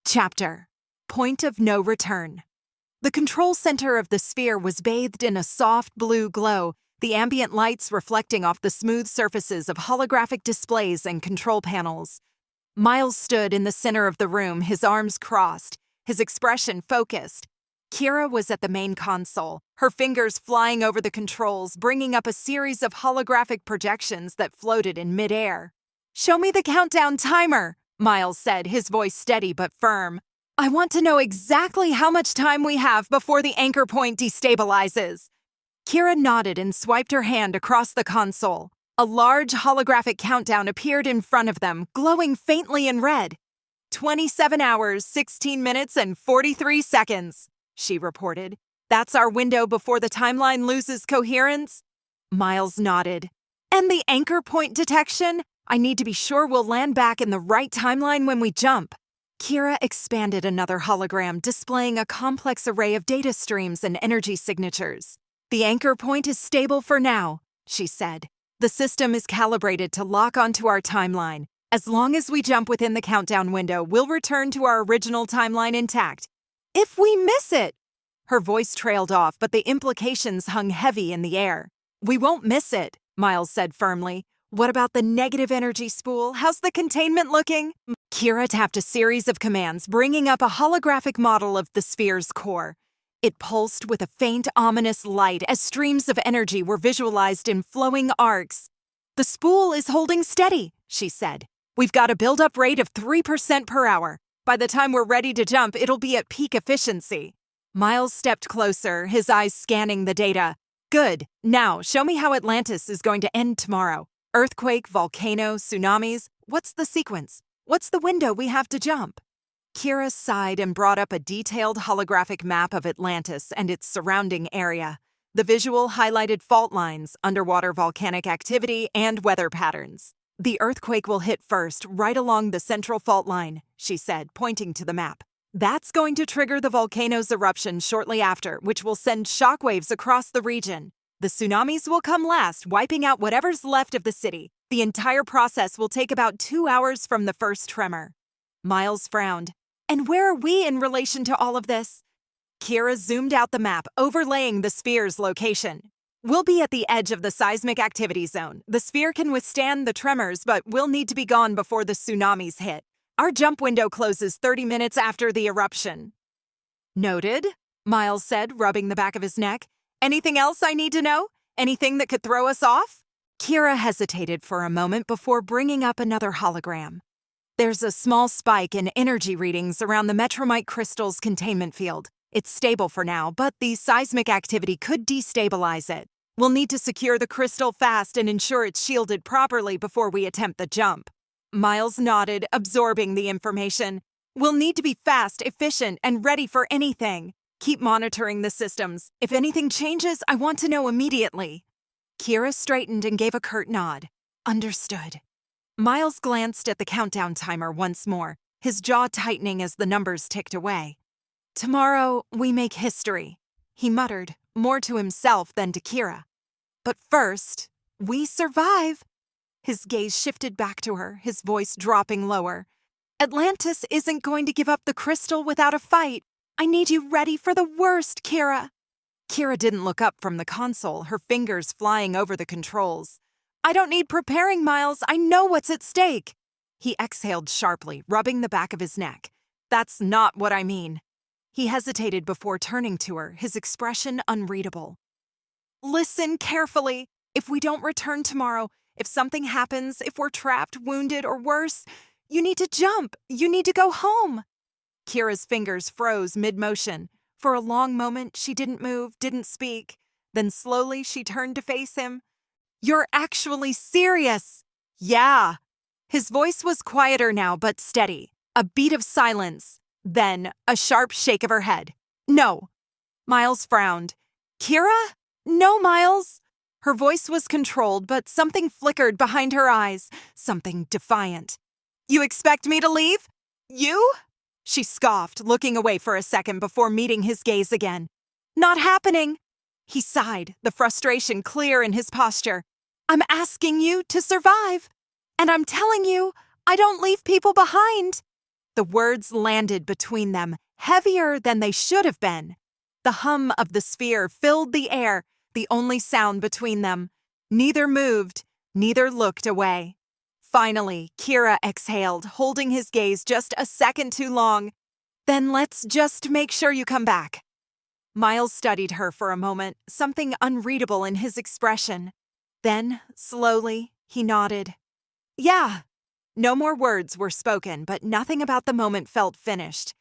Chapter: Point of No Return. The control center of the sphere was bathed in a soft blue glow, the ambient lights reflecting off the smooth surfaces of holographic displays and control panels. Miles stood in the center of the room, his arms crossed, his expression focused. Kira was at the main console, her fingers flying over the controls, bringing up a series of holographic projections that floated in midair. "Show me the countdown timer," Miles said, his voice steady but firm. "I want to know exactly how much time we have before the anchor point destabilizes." Kira nodded and swiped her hand across the console. A large holographic countdown appeared in front of them, glowing faintly in red. 27 hours, 16 minutes, and 43 seconds, she reported. "That's our window before the timeline loses coherence?" Miles nodded. "And the anchor point detection? I need to be sure we'll land back in the right timeline when we jump." Kira expanded another hologram, displaying a complex array of data streams and energy signatures. "The anchor point is stable for now," she said. "The system is calibrated to lock onto our timeline. As long as we jump within the countdown window, we'll return to our original timeline intact. If we miss it!" Her voice trailed off, but the implications hung heavy in the air. "We won't miss it," Miles said firmly. "What about the negative energy spool? How's the containment looking?" Kira tapped a series of commands, bringing up a holographic model of the sphere's core. It pulsed with a faint, ominous light as streams of energy were visualized in flowing arcs. "The spool is holding steady," she said. "We've got a build-up rate of 3% per hour. By the time we're ready to jump, it'll be at peak efficiency." Miles stepped closer, his eyes scanning the data. "Good. Now, show me how Atlantis is going to end tomorrow. Earthquake, volcano, tsunamis. What's the sequence? What's the window we have to jump?" Kira sighed and brought up a detailed holographic map of Atlantis and its surrounding area. The visual highlighted fault lines, underwater volcanic activity, and weather patterns. "The earthquake will hit first, right along the central fault line," she said, pointing to the map. "That's going to trigger the volcano's eruption shortly after, which will send shockwaves across the region. The tsunamis will come last, wiping out whatever's left of the city. The entire process will take about 2 hours from the first tremor." Miles frowned. "And where are we in relation to all of this?" Kira zoomed out the map, overlaying the sphere's location. "We'll be at the edge of the seismic activity zone. The sphere can withstand the tremors, but we'll need to be gone before the tsunamis hit. Our jump window closes 30 minutes after the eruption." "Noted," Miles said, rubbing the back of his neck. "Anything else I need to know? Anything that could throw us off?" Kira hesitated for a moment before bringing up another hologram. "There's a small spike in energy readings around the metromite crystal's containment field. It's stable for now, but the seismic activity could destabilize it. We'll need to secure the crystal fast and ensure it's shielded properly before we attempt the jump." Miles nodded, absorbing the information. "We'll need to be fast, efficient, and ready for anything. Keep monitoring the systems. If anything changes, I want to know immediately." Kira straightened and gave a curt nod. "Understood." Miles glanced at the countdown timer once more, his jaw tightening as the numbers ticked away. "Tomorrow, we make history," he muttered, more to himself than to Kira. "But first, we survive." His gaze shifted back to her, his voice dropping lower. "Atlantis isn't going to give up the crystal without a fight. I need you ready for the worst, Kira." Kira didn't look up from the console, her fingers flying over the controls. "I don't need preparing, Miles. I know what's at stake." He exhaled sharply, rubbing the back of his neck. "That's not what I mean." He hesitated before turning to her, his expression unreadable. "Listen carefully. If we don't return tomorrow, if something happens, if we're trapped, wounded, or worse, you need to jump. You need to go home." Kira's fingers froze mid-motion. For a long moment, she didn't move, didn't speak. Then slowly, she turned to face him. "You're actually serious?" "Yeah." His voice was quieter now, but steady. A beat of silence. Then a sharp shake of her head. "No." Miles frowned. "Kira? No, Miles." Her voice was controlled, but something flickered behind her eyes, something defiant. "You expect me to leave? You?" She scoffed, looking away for a second before meeting his gaze again. "Not happening." He sighed, the frustration clear in his posture. "I'm asking you to survive. And I'm telling you, I don't leave people behind." The words landed between them, heavier than they should have been. The hum of the sphere filled the air, the only sound between them. Neither moved, neither looked away. Finally, Kira exhaled, holding his gaze just a second too long. "Then let's just make sure you come back." Miles studied her for a moment, something unreadable in his expression. Then, slowly, he nodded. "Yeah." No more words were spoken, but nothing about the moment felt finished.